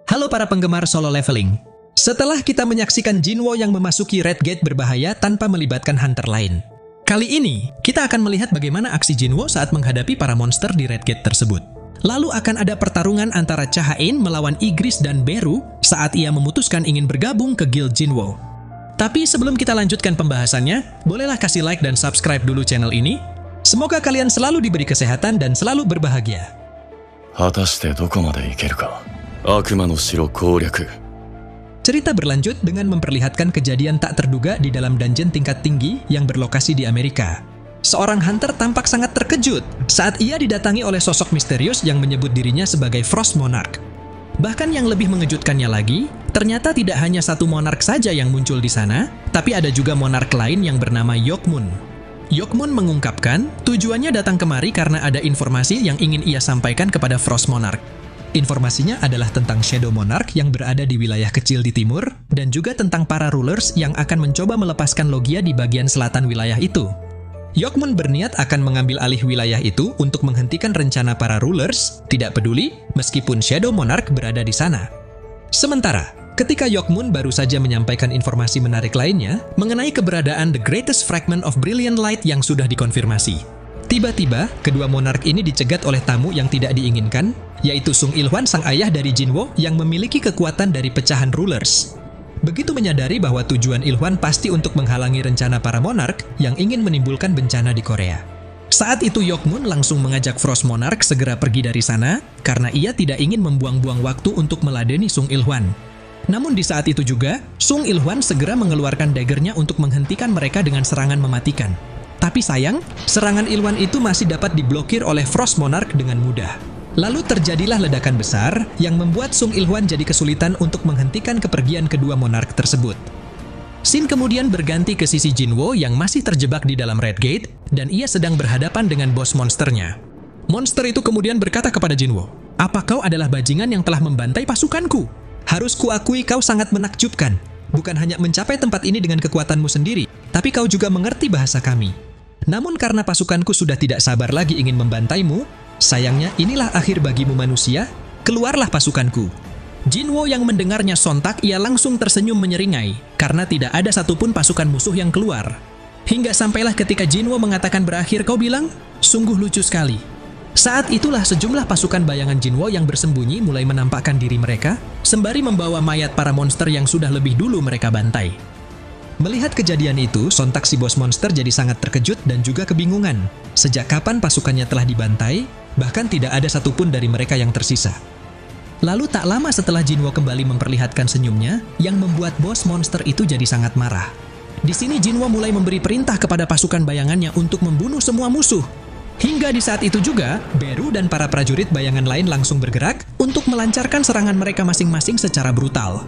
Halo para penggemar solo leveling. Setelah kita menyaksikan Jinwo yang memasuki Red Gate berbahaya tanpa melibatkan hunter lain. Kali ini, kita akan melihat bagaimana aksi Jinwo saat menghadapi para monster di Red Gate tersebut. Lalu akan ada pertarungan antara Cha-Hain melawan Igris dan Beru saat ia memutuskan ingin bergabung ke Guild Jinwo. Tapi sebelum kita lanjutkan pembahasannya, bolehlah kasih like dan subscribe dulu channel ini. Semoga kalian selalu diberi kesehatan dan selalu berbahagia. 果たしてどこまで行けるか。悪魔の城攻略。 Cerita berlanjut dengan memperlihatkan kejadian tak terduga di dalam dungeon tingkat tinggi yang berlokasi di Amerika. Seorang hunter tampak sangat terkejut saat ia didatangi oleh sosok misterius yang menyebut dirinya sebagai Frost Monarch. Bahkan yang lebih mengejutkannya lagi, ternyata tidak hanya satu monark saja yang muncul di sana, tapi ada juga monark lain yang bernama Yokmun. Yokmun mengungkapkan tujuannya datang kemari karena ada informasi yang ingin ia sampaikan kepada Frost Monarch. Informasinya adalah tentang Shadow Monarch yang berada di wilayah kecil di timur, dan juga tentang para rulers yang akan mencoba melepaskan Logia di bagian selatan wilayah itu. Yokmun berniat akan mengambil alih wilayah itu untuk menghentikan rencana para rulers, tidak peduli meskipun Shadow Monarch berada di sana. Sementara, ketika Yokmun baru saja menyampaikan informasi menarik lainnya mengenai keberadaan The Greatest Fragment of Brilliant Light yang sudah dikonfirmasi. Tiba-tiba, kedua monark ini dicegat oleh tamu yang tidak diinginkan, yaitu Sung Il-hwan sang ayah dari Jinwo yang memiliki kekuatan dari pecahan rulers. Begitu menyadari bahwa tujuan Il-hwan pasti untuk menghalangi rencana para monark yang ingin menimbulkan bencana di Korea. Saat itu Yokmun langsung mengajak Frost Monarch segera pergi dari sana karena ia tidak ingin membuang-buang waktu untuk meladeni Sung Il-hwan. Namun di saat itu juga, Sung Il-hwan segera mengeluarkan daggernya untuk menghentikan mereka dengan serangan mematikan. Tapi sayang, serangan Il-hwan itu masih dapat diblokir oleh Frost Monarch dengan mudah. Lalu terjadilah ledakan besar yang membuat Sung Il-hwan jadi kesulitan untuk menghentikan kepergian kedua monark tersebut. Scene kemudian berganti ke sisi Jinwo yang masih terjebak di dalam Red Gate dan ia sedang berhadapan dengan bos monsternya. Monster itu kemudian berkata kepada Jinwo, "Apa kau adalah bajingan yang telah membantai pasukanku? Harus kuakui kau sangat menakjubkan. Bukan hanya mencapai tempat ini dengan kekuatanmu sendiri, tapi kau juga mengerti bahasa kami. Namun karena pasukanku sudah tidak sabar lagi ingin membantaimu, sayangnya inilah akhir bagimu manusia, keluarlah pasukanku." Jinwo yang mendengarnya sontak, ia langsung tersenyum menyeringai, karena tidak ada satupun pasukan musuh yang keluar. Hingga sampailah ketika Jinwo mengatakan berakhir, "Kau bilang, sungguh lucu sekali." Saat itulah sejumlah pasukan bayangan Jinwo yang bersembunyi mulai menampakkan diri mereka, sembari membawa mayat para monster yang sudah lebih dulu mereka bantai. Melihat kejadian itu, sontak si bos monster jadi sangat terkejut dan juga kebingungan. Sejak kapan pasukannya telah dibantai, bahkan tidak ada satupun dari mereka yang tersisa. Lalu tak lama setelah Jinwo kembali memperlihatkan senyumnya, yang membuat bos monster itu jadi sangat marah. Di sini Jinwo mulai memberi perintah kepada pasukan bayangannya untuk membunuh semua musuh. Hingga di saat itu juga, Beru dan para prajurit bayangan lain langsung bergerak untuk melancarkan serangan mereka masing-masing secara brutal.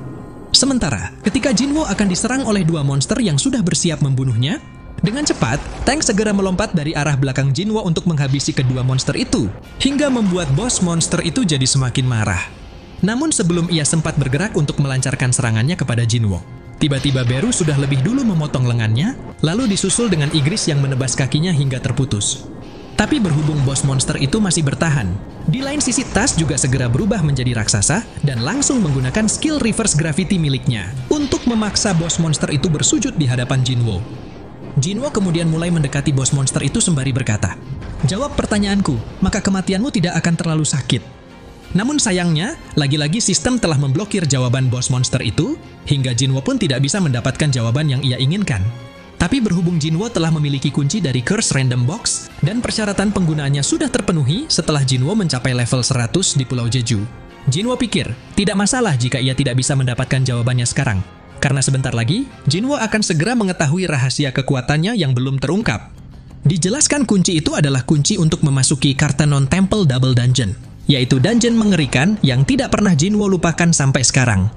Sementara, ketika Jinwo akan diserang oleh dua monster yang sudah bersiap membunuhnya, dengan cepat, tank segera melompat dari arah belakang Jinwo untuk menghabisi kedua monster itu, hingga membuat bos monster itu jadi semakin marah. Namun sebelum ia sempat bergerak untuk melancarkan serangannya kepada Jinwo, tiba-tiba Beru sudah lebih dulu memotong lengannya, lalu disusul dengan Igris yang menebas kakinya hingga terputus. Tapi berhubung bos monster itu masih bertahan, di lain sisi Tas juga segera berubah menjadi raksasa dan langsung menggunakan skill reverse gravity miliknya untuk memaksa bos monster itu bersujud di hadapan Jinwo. Jinwo kemudian mulai mendekati bos monster itu sembari berkata, "Jawab pertanyaanku, maka kematianmu tidak akan terlalu sakit." Namun sayangnya, lagi-lagi sistem telah memblokir jawaban bos monster itu, hingga Jinwo pun tidak bisa mendapatkan jawaban yang ia inginkan. Tapi berhubung Jinwo telah memiliki kunci dari Curse Random Box, dan persyaratan penggunaannya sudah terpenuhi setelah Jinwo mencapai level 100 di Pulau Jeju. Jinwo pikir, tidak masalah jika ia tidak bisa mendapatkan jawabannya sekarang. Karena sebentar lagi, Jinwo akan segera mengetahui rahasia kekuatannya yang belum terungkap. Dijelaskan kunci itu adalah kunci untuk memasuki Kartanon Temple Double Dungeon, yaitu dungeon mengerikan yang tidak pernah Jinwo lupakan sampai sekarang.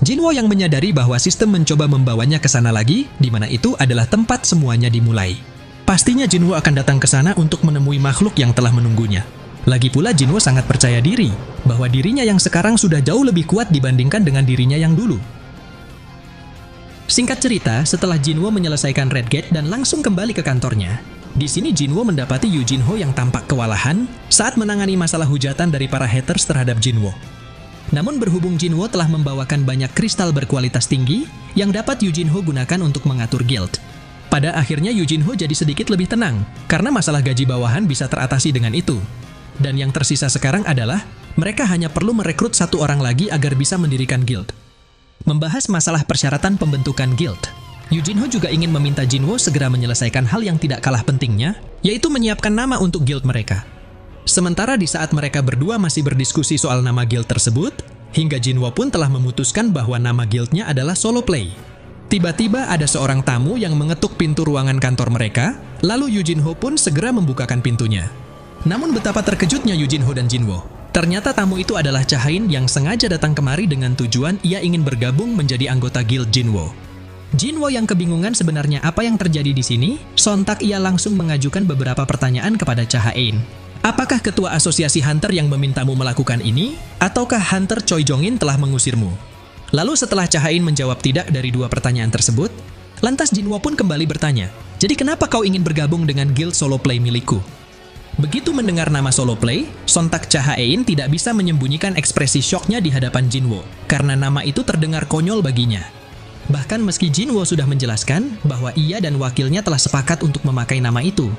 Jinwo yang menyadari bahwa sistem mencoba membawanya ke sana lagi, di mana itu adalah tempat semuanya dimulai. Pastinya Jinwo akan datang ke sana untuk menemui makhluk yang telah menunggunya. Lagi pula Jinwo sangat percaya diri, bahwa dirinya yang sekarang sudah jauh lebih kuat dibandingkan dengan dirinya yang dulu. Singkat cerita, setelah Jinwo menyelesaikan Red Gate dan langsung kembali ke kantornya, di sini Jinwo mendapati Yu Jinho yang tampak kewalahan saat menangani masalah hujatan dari para haters terhadap Jinwo. Namun berhubung Jinwo telah membawakan banyak kristal berkualitas tinggi yang dapat Yujinho gunakan untuk mengatur guild. Pada akhirnya Yujinho jadi sedikit lebih tenang, karena masalah gaji bawahan bisa teratasi dengan itu. Dan yang tersisa sekarang adalah, mereka hanya perlu merekrut satu orang lagi agar bisa mendirikan guild. Membahas masalah persyaratan pembentukan guild, Yujinho juga ingin meminta Jinwo segera menyelesaikan hal yang tidak kalah pentingnya, yaitu menyiapkan nama untuk guild mereka. Sementara di saat mereka berdua masih berdiskusi soal nama guild tersebut, hingga Jinwo pun telah memutuskan bahwa nama guildnya adalah Solo Play. Tiba-tiba ada seorang tamu yang mengetuk pintu ruangan kantor mereka, lalu Yujinho pun segera membukakan pintunya. Namun betapa terkejutnya Yujinho dan Jinwo. Ternyata tamu itu adalah Cha-Hein yang sengaja datang kemari dengan tujuan ia ingin bergabung menjadi anggota guild Jinwo. Jinwo yang kebingungan sebenarnya apa yang terjadi di sini, sontak ia langsung mengajukan beberapa pertanyaan kepada Cha-Hein. Apakah ketua asosiasi Hunter yang memintamu melakukan ini, ataukah Hunter Choi Jong-in telah mengusirmu? Lalu setelah Cha-Hein menjawab tidak dari dua pertanyaan tersebut, lantas Jinwo pun kembali bertanya, jadi kenapa kau ingin bergabung dengan guild Solo Play milikku? Begitu mendengar nama Solo Play, sontak Cha-Hein tidak bisa menyembunyikan ekspresi syoknya di hadapan Jinwo, karena nama itu terdengar konyol baginya. Bahkan meski Jinwo sudah menjelaskan bahwa ia dan wakilnya telah sepakat untuk memakai nama itu,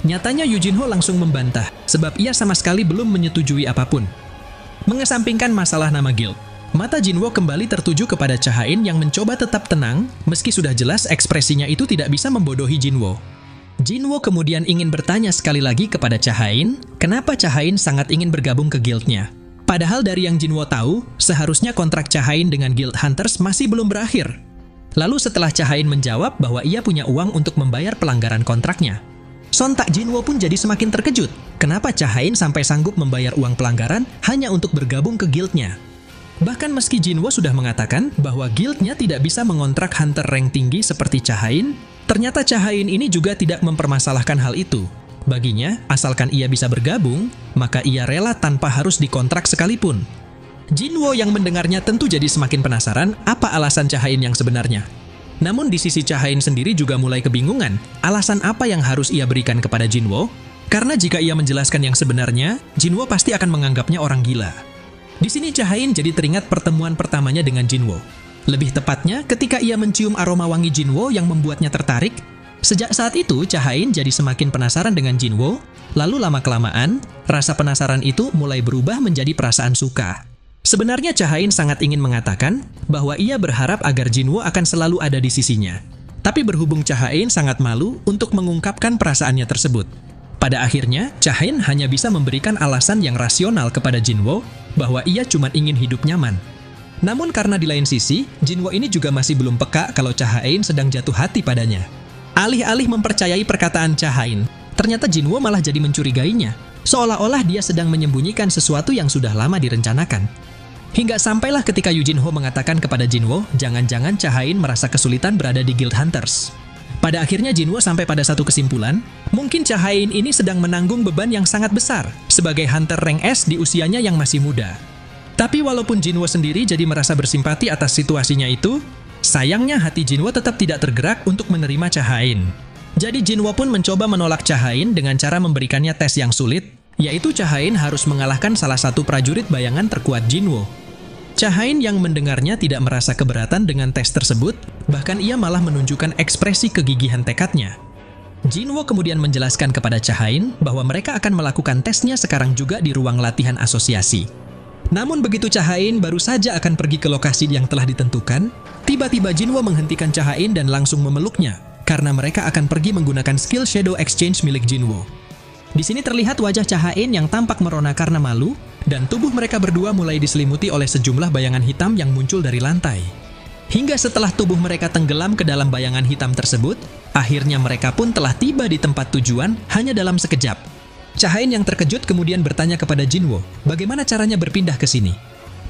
nyatanya Yujinho langsung membantah, sebab ia sama sekali belum menyetujui apapun. Mengesampingkan masalah nama guild, mata Jinwo kembali tertuju kepada Cha-Hein yang mencoba tetap tenang, meski sudah jelas ekspresinya itu tidak bisa membodohi Jinwo. Jinwo kemudian ingin bertanya sekali lagi kepada Cha-Hein, kenapa Cha-Hein sangat ingin bergabung ke guildnya. Padahal dari yang Jinwo tahu, seharusnya kontrak Cha-Hein dengan Guild Hunters masih belum berakhir. Lalu setelah Cha-Hein menjawab bahwa ia punya uang untuk membayar pelanggaran kontraknya, sontak Jinwo pun jadi semakin terkejut. Kenapa Cha-Hein sampai sanggup membayar uang pelanggaran hanya untuk bergabung ke guildnya? Bahkan meski Jinwo sudah mengatakan bahwa guildnya tidak bisa mengontrak hunter rank tinggi seperti Cha-Hein, ternyata Cha-Hein ini juga tidak mempermasalahkan hal itu. Baginya, asalkan ia bisa bergabung, maka ia rela tanpa harus dikontrak sekalipun. Jinwo yang mendengarnya tentu jadi semakin penasaran apa alasan Cha-Hein yang sebenarnya. Namun di sisi Cha-Hein sendiri juga mulai kebingungan, alasan apa yang harus ia berikan kepada Jinwo? Karena jika ia menjelaskan yang sebenarnya, Jinwo pasti akan menganggapnya orang gila. Di sini Cha-Hein jadi teringat pertemuan pertamanya dengan Jinwo. Lebih tepatnya ketika ia mencium aroma wangi Jinwo yang membuatnya tertarik. Sejak saat itu, Cha-Hein jadi semakin penasaran dengan Jinwo, lalu lama-kelamaan, rasa penasaran itu mulai berubah menjadi perasaan suka. Sebenarnya Cha-Hein sangat ingin mengatakan bahwa ia berharap agar Jinwo akan selalu ada di sisinya. Tapi berhubung Cha-Hein sangat malu untuk mengungkapkan perasaannya tersebut. Pada akhirnya, Cha-Hein hanya bisa memberikan alasan yang rasional kepada Jinwo bahwa ia cuma ingin hidup nyaman. Namun karena di lain sisi, Jinwo ini juga masih belum peka kalau Cha-Hein sedang jatuh hati padanya. Alih-alih mempercayai perkataan Cha-Hein, ternyata Jinwo malah jadi mencurigainya, seolah-olah dia sedang menyembunyikan sesuatu yang sudah lama direncanakan. Hingga sampailah ketika Yujinho mengatakan kepada Jinwo, jangan-jangan Cha-Hein merasa kesulitan berada di Guild Hunters. Pada akhirnya Jinwo sampai pada satu kesimpulan, mungkin Cha-Hein ini sedang menanggung beban yang sangat besar sebagai Hunter rank S di usianya yang masih muda. Tapi walaupun Jinwo sendiri jadi merasa bersimpati atas situasinya itu, sayangnya hati Jinwo tetap tidak tergerak untuk menerima Cha-Hein. Jadi Jinwo pun mencoba menolak Cha-Hein dengan cara memberikannya tes yang sulit, yaitu Cha-Hein harus mengalahkan salah satu prajurit bayangan terkuat Jinwo. Cha-Hein yang mendengarnya tidak merasa keberatan dengan tes tersebut, bahkan ia malah menunjukkan ekspresi kegigihan tekadnya. Jinwo kemudian menjelaskan kepada Cha-Hein bahwa mereka akan melakukan tesnya sekarang juga di ruang latihan asosiasi. Namun begitu Cha-Hein baru saja akan pergi ke lokasi yang telah ditentukan, tiba-tiba Jinwo menghentikan Cha-Hein dan langsung memeluknya, karena mereka akan pergi menggunakan skill Shadow Exchange milik Jinwo. Di sini terlihat wajah Cha-Hein yang tampak merona karena malu, dan tubuh mereka berdua mulai diselimuti oleh sejumlah bayangan hitam yang muncul dari lantai. Hingga setelah tubuh mereka tenggelam ke dalam bayangan hitam tersebut, akhirnya mereka pun telah tiba di tempat tujuan hanya dalam sekejap. Cha-Hein yang terkejut kemudian bertanya kepada Jinwo, bagaimana caranya berpindah ke sini.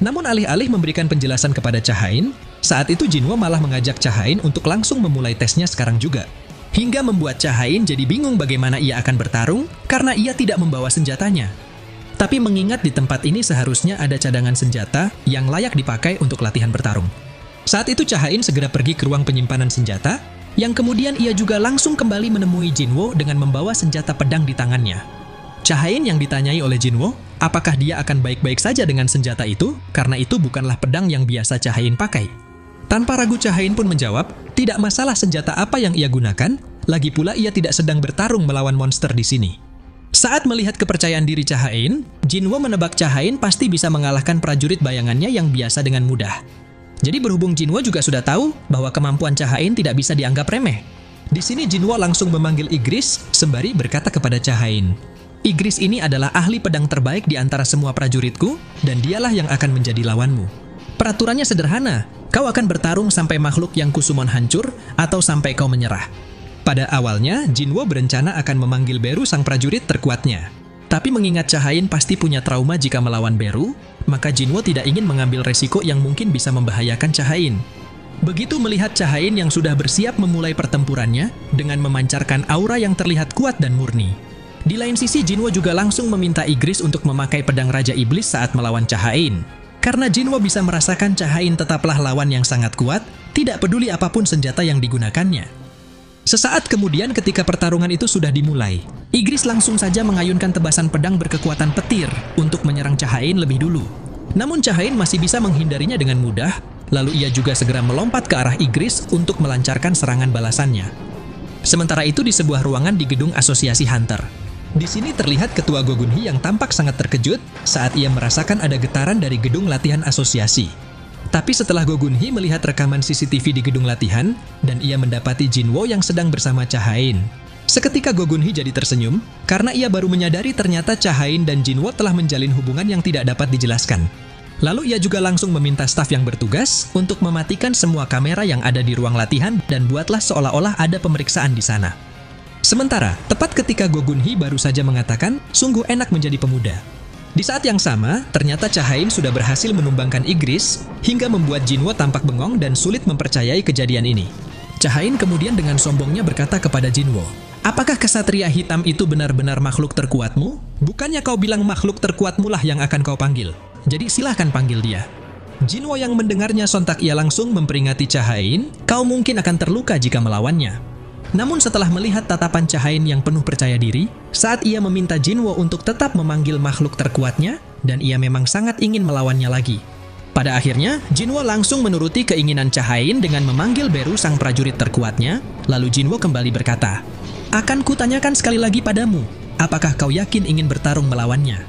Namun alih-alih memberikan penjelasan kepada Cha-Hein, saat itu Jinwo malah mengajak Cha-Hein untuk langsung memulai tesnya sekarang juga. Hingga membuat Cha-Hein jadi bingung bagaimana ia akan bertarung karena ia tidak membawa senjatanya. Tapi mengingat di tempat ini seharusnya ada cadangan senjata yang layak dipakai untuk latihan bertarung. Saat itu Cha-Hein segera pergi ke ruang penyimpanan senjata, yang kemudian ia juga langsung kembali menemui Jinwo dengan membawa senjata pedang di tangannya. Cha-Hein yang ditanyai oleh Jinwo, apakah dia akan baik-baik saja dengan senjata itu, karena itu bukanlah pedang yang biasa Cha-Hain pakai. Tanpa ragu Cha-Hain pun menjawab, tidak masalah senjata apa yang ia gunakan, lagi pula ia tidak sedang bertarung melawan monster di sini. Saat melihat kepercayaan diri Cha-Hain, Jinwo menebak Cha-Hain pasti bisa mengalahkan prajurit bayangannya yang biasa dengan mudah. Jadi berhubung Jinwo juga sudah tahu bahwa kemampuan Cha-Hain tidak bisa dianggap remeh. Di sini Jinwo langsung memanggil Igris sembari berkata kepada Cha-Hain, Igris ini adalah ahli pedang terbaik di antara semua prajuritku dan dialah yang akan menjadi lawanmu. Peraturannya sederhana, kau akan bertarung sampai makhluk yang Kusumon hancur atau sampai kau menyerah. Pada awalnya, Jinwo berencana akan memanggil Beru sang prajurit terkuatnya. Tapi mengingat Cha-Hain pasti punya trauma jika melawan Beru, maka Jinwo tidak ingin mengambil resiko yang mungkin bisa membahayakan Cha-Hain. Begitu melihat Cha-Hain yang sudah bersiap memulai pertempurannya dengan memancarkan aura yang terlihat kuat dan murni. Di lain sisi, Jinwo juga langsung meminta Igris untuk memakai pedang Raja Iblis saat melawan Cha-Hain. Karena Jinwo bisa merasakan Cha-Hain tetaplah lawan yang sangat kuat, tidak peduli apapun senjata yang digunakannya. Sesaat kemudian ketika pertarungan itu sudah dimulai, Igris langsung saja mengayunkan tebasan pedang berkekuatan petir untuk menyerang Cha-Hain lebih dulu. Namun Cha-Hain masih bisa menghindarinya dengan mudah, lalu ia juga segera melompat ke arah Igris untuk melancarkan serangan balasannya. Sementara itu di sebuah ruangan di gedung Asosiasi Hunter. Di sini terlihat Ketua Gogunhi yang tampak sangat terkejut saat ia merasakan ada getaran dari gedung latihan asosiasi. Tapi setelah Gogunhi melihat rekaman CCTV di gedung latihan, dan ia mendapati Jinwo yang sedang bersama Cha-Hain. Seketika Gogunhi jadi tersenyum, karena ia baru menyadari ternyata Cha-Hain dan Jinwo telah menjalin hubungan yang tidak dapat dijelaskan. Lalu ia juga langsung meminta staf yang bertugas untuk mematikan semua kamera yang ada di ruang latihan dan buatlah seolah-olah ada pemeriksaan di sana. Sementara, tepat ketika Gogunhi baru saja mengatakan, sungguh enak menjadi pemuda. Di saat yang sama, ternyata Cha-Hain sudah berhasil menumbangkan Igris hingga membuat Jinwo tampak bengong dan sulit mempercayai kejadian ini. Cha-Hain kemudian dengan sombongnya berkata kepada Jinwo, apakah kesatria hitam itu benar-benar makhluk terkuatmu? Bukannya kau bilang makhluk terkuatmu lah yang akan kau panggil. Jadi silahkan panggil dia. Jinwo yang mendengarnya sontak ia langsung memperingati Cha-Hain, kau mungkin akan terluka jika melawannya. Namun setelah melihat tatapan Cha-Hain yang penuh percaya diri, saat ia meminta Jinwo untuk tetap memanggil makhluk terkuatnya, dan ia memang sangat ingin melawannya lagi. Pada akhirnya, Jinwo langsung menuruti keinginan Cha-Hain dengan memanggil Beru sang prajurit terkuatnya, lalu Jinwo kembali berkata, akan kutanyakan sekali lagi padamu, apakah kau yakin ingin bertarung melawannya?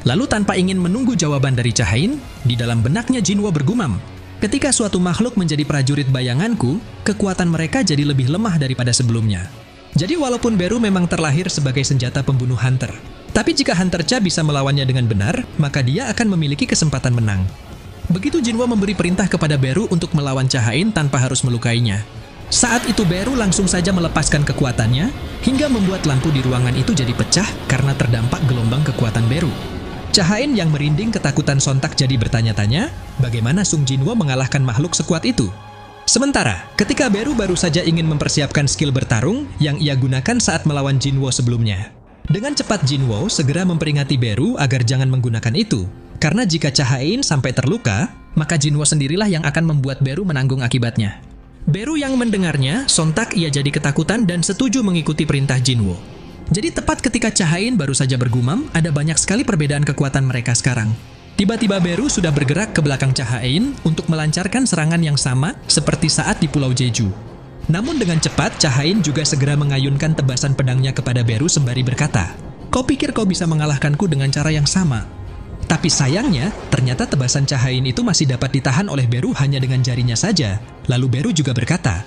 Lalu tanpa ingin menunggu jawaban dari Cha-Hain, di dalam benaknya Jinwo bergumam, ketika suatu makhluk menjadi prajurit bayanganku, kekuatan mereka jadi lebih lemah daripada sebelumnya. Jadi walaupun Beru memang terlahir sebagai senjata pembunuh Hunter, tapi jika Hunter Cha bisa melawannya dengan benar, maka dia akan memiliki kesempatan menang. Begitu Jinwo memberi perintah kepada Beru untuk melawan Cha-Hain tanpa harus melukainya. Saat itu Beru langsung saja melepaskan kekuatannya, hingga membuat lampu di ruangan itu jadi pecah karena terdampak gelombang kekuatan Beru. Cha-Hain yang merinding ketakutan sontak jadi bertanya-tanya, bagaimana Sung Jinwo mengalahkan makhluk sekuat itu? Sementara, ketika Beru baru saja ingin mempersiapkan skill bertarung yang ia gunakan saat melawan Jinwo sebelumnya. Dengan cepat Jinwo segera memperingati Beru agar jangan menggunakan itu, karena jika Cha-Hain sampai terluka, maka Jinwo sendirilah yang akan membuat Beru menanggung akibatnya. Beru yang mendengarnya, sontak ia jadi ketakutan dan setuju mengikuti perintah Jinwo. Jadi tepat ketika Cha-Hain baru saja bergumam, ada banyak sekali perbedaan kekuatan mereka sekarang. Tiba-tiba Beru sudah bergerak ke belakang Cha-Hain untuk melancarkan serangan yang sama seperti saat di Pulau Jeju. Namun dengan cepat, Cha-Hain juga segera mengayunkan tebasan pedangnya kepada Beru sembari berkata, kau pikir kau bisa mengalahkanku dengan cara yang sama? Tapi sayangnya, ternyata tebasan Cha-Hain itu masih dapat ditahan oleh Beru hanya dengan jarinya saja. Lalu Beru juga berkata,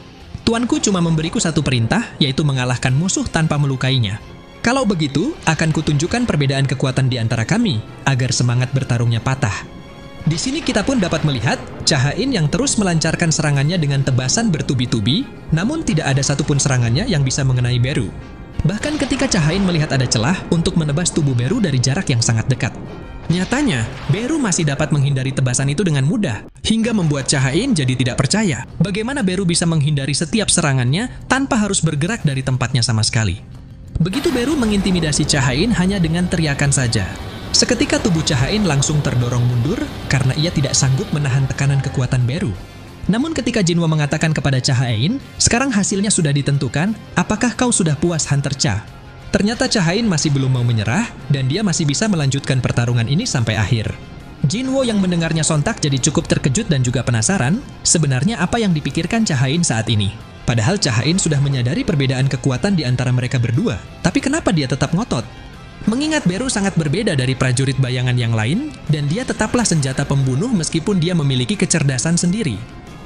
Tuanku cuma memberiku satu perintah, yaitu mengalahkan musuh tanpa melukainya. Kalau begitu, akan kutunjukkan perbedaan kekuatan di antara kami, agar semangat bertarungnya patah. Di sini kita pun dapat melihat, Cha-Hain yang terus melancarkan serangannya dengan tebasan bertubi-tubi, namun tidak ada satupun serangannya yang bisa mengenai Beru. Bahkan ketika Cha-Hain melihat ada celah untuk menebas tubuh Beru dari jarak yang sangat dekat. Nyatanya, Beru masih dapat menghindari tebasan itu dengan mudah, hingga membuat Cha-Hain jadi tidak percaya bagaimana Beru bisa menghindari setiap serangannya tanpa harus bergerak dari tempatnya sama sekali. Begitu Beru mengintimidasi Cha-Hain hanya dengan teriakan saja. Seketika tubuh Cha-Hain langsung terdorong mundur karena ia tidak sanggup menahan tekanan kekuatan Beru. Namun ketika Jinwo mengatakan kepada Cha-Hain, sekarang hasilnya sudah ditentukan, apakah kau sudah puas Hunter Cha? Ternyata Cha-Hain masih belum mau menyerah, dan dia masih bisa melanjutkan pertarungan ini sampai akhir. Jinwo yang mendengarnya sontak jadi cukup terkejut dan juga penasaran, sebenarnya apa yang dipikirkan Cha-Hain saat ini. Padahal Cha-Hain sudah menyadari perbedaan kekuatan di antara mereka berdua, tapi kenapa dia tetap ngotot? Mengingat Beru sangat berbeda dari prajurit bayangan yang lain, dan dia tetaplah senjata pembunuh meskipun dia memiliki kecerdasan sendiri.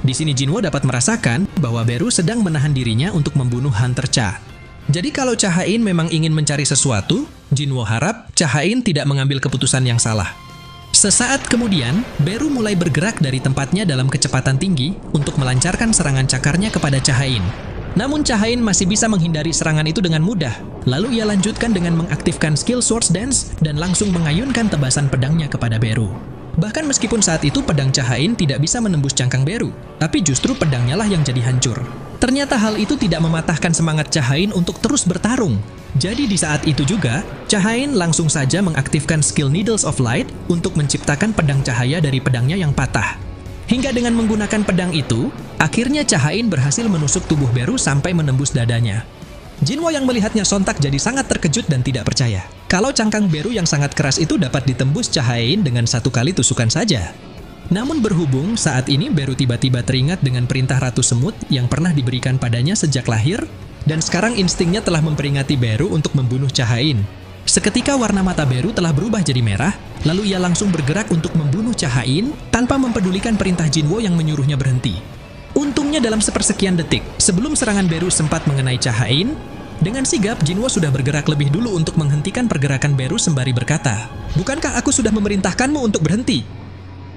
Di sini Jinwo dapat merasakan bahwa Beru sedang menahan dirinya untuk membunuh Hunter Cha. Jadi kalau Cha-Hain memang ingin mencari sesuatu, Jinwo harap Cha-Hain tidak mengambil keputusan yang salah. Sesaat kemudian, Beru mulai bergerak dari tempatnya dalam kecepatan tinggi untuk melancarkan serangan cakarnya kepada Cha-Hain. Namun Cha-Hain masih bisa menghindari serangan itu dengan mudah. Lalu ia lanjutkan dengan mengaktifkan skill Swords Dance dan langsung mengayunkan tebasan pedangnya kepada Beru. Bahkan meskipun saat itu pedang Cha-Hain tidak bisa menembus cangkang Beru, tapi justru pedangnya lah yang jadi hancur. Ternyata hal itu tidak mematahkan semangat Cha-Hain untuk terus bertarung. Jadi di saat itu juga, Cha-Hain langsung saja mengaktifkan skill Needles of Light untuk menciptakan pedang cahaya dari pedangnya yang patah. Hingga dengan menggunakan pedang itu, akhirnya Cha-Hain berhasil menusuk tubuh Beru sampai menembus dadanya. Jinwo yang melihatnya sontak jadi sangat terkejut dan tidak percaya kalau cangkang Beru yang sangat keras itu dapat ditembus Cha-Hain dengan satu kali tusukan saja. Namun berhubung saat ini Beru tiba-tiba teringat dengan perintah Ratu Semut yang pernah diberikan padanya sejak lahir, dan sekarang instingnya telah memperingati Beru untuk membunuh Cha-Hain. Seketika warna mata Beru telah berubah jadi merah, lalu ia langsung bergerak untuk membunuh Cha-Hain tanpa mempedulikan perintah Jinwo yang menyuruhnya berhenti. Untungnya dalam sepersekian detik, sebelum serangan Beru sempat mengenai Cha-Hain, dengan sigap Jinwo sudah bergerak lebih dulu untuk menghentikan pergerakan Beru sembari berkata, "Bukankah aku sudah memerintahkanmu untuk berhenti?"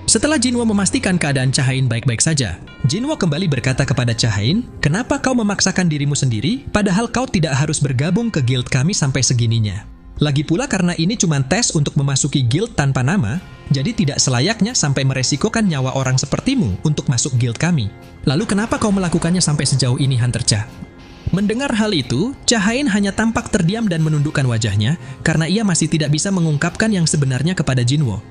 Setelah Jinwo memastikan keadaan Cha-Hain baik-baik saja, Jinwo kembali berkata kepada Cha-Hain, "Kenapa kau memaksakan dirimu sendiri, padahal kau tidak harus bergabung ke guild kami sampai segininya? Lagi pula karena ini cuma tes untuk memasuki guild tanpa nama, jadi tidak selayaknya sampai meresikokan nyawa orang sepertimu untuk masuk guild kami. Lalu kenapa kau melakukannya sampai sejauh ini, Hunter Cha?" Mendengar hal itu, Cha-Hain hanya tampak terdiam dan menundukkan wajahnya, karena ia masih tidak bisa mengungkapkan yang sebenarnya kepada Jinwo.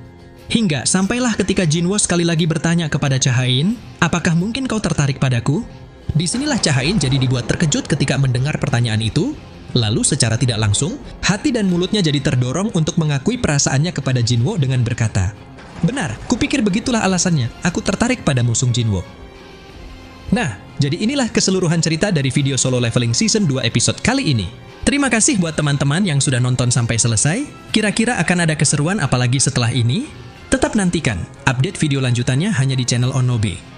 Hingga sampailah ketika Jinwo sekali lagi bertanya kepada Cha-Hain, "Apakah mungkin kau tertarik padaku?" Disinilah Cha-Hain jadi dibuat terkejut ketika mendengar pertanyaan itu. Lalu secara tidak langsung, hati dan mulutnya jadi terdorong untuk mengakui perasaannya kepada Jinwo dengan berkata, "Benar, kupikir begitulah alasannya, aku tertarik pada musuh Jinwo." Nah, jadi inilah keseluruhan cerita dari video Solo Leveling Season 2 episode kali ini. Terima kasih buat teman-teman yang sudah nonton sampai selesai. Kira-kira akan ada keseruan apalagi setelah ini? Tetap nantikan, update video lanjutannya hanya di channel Onobe.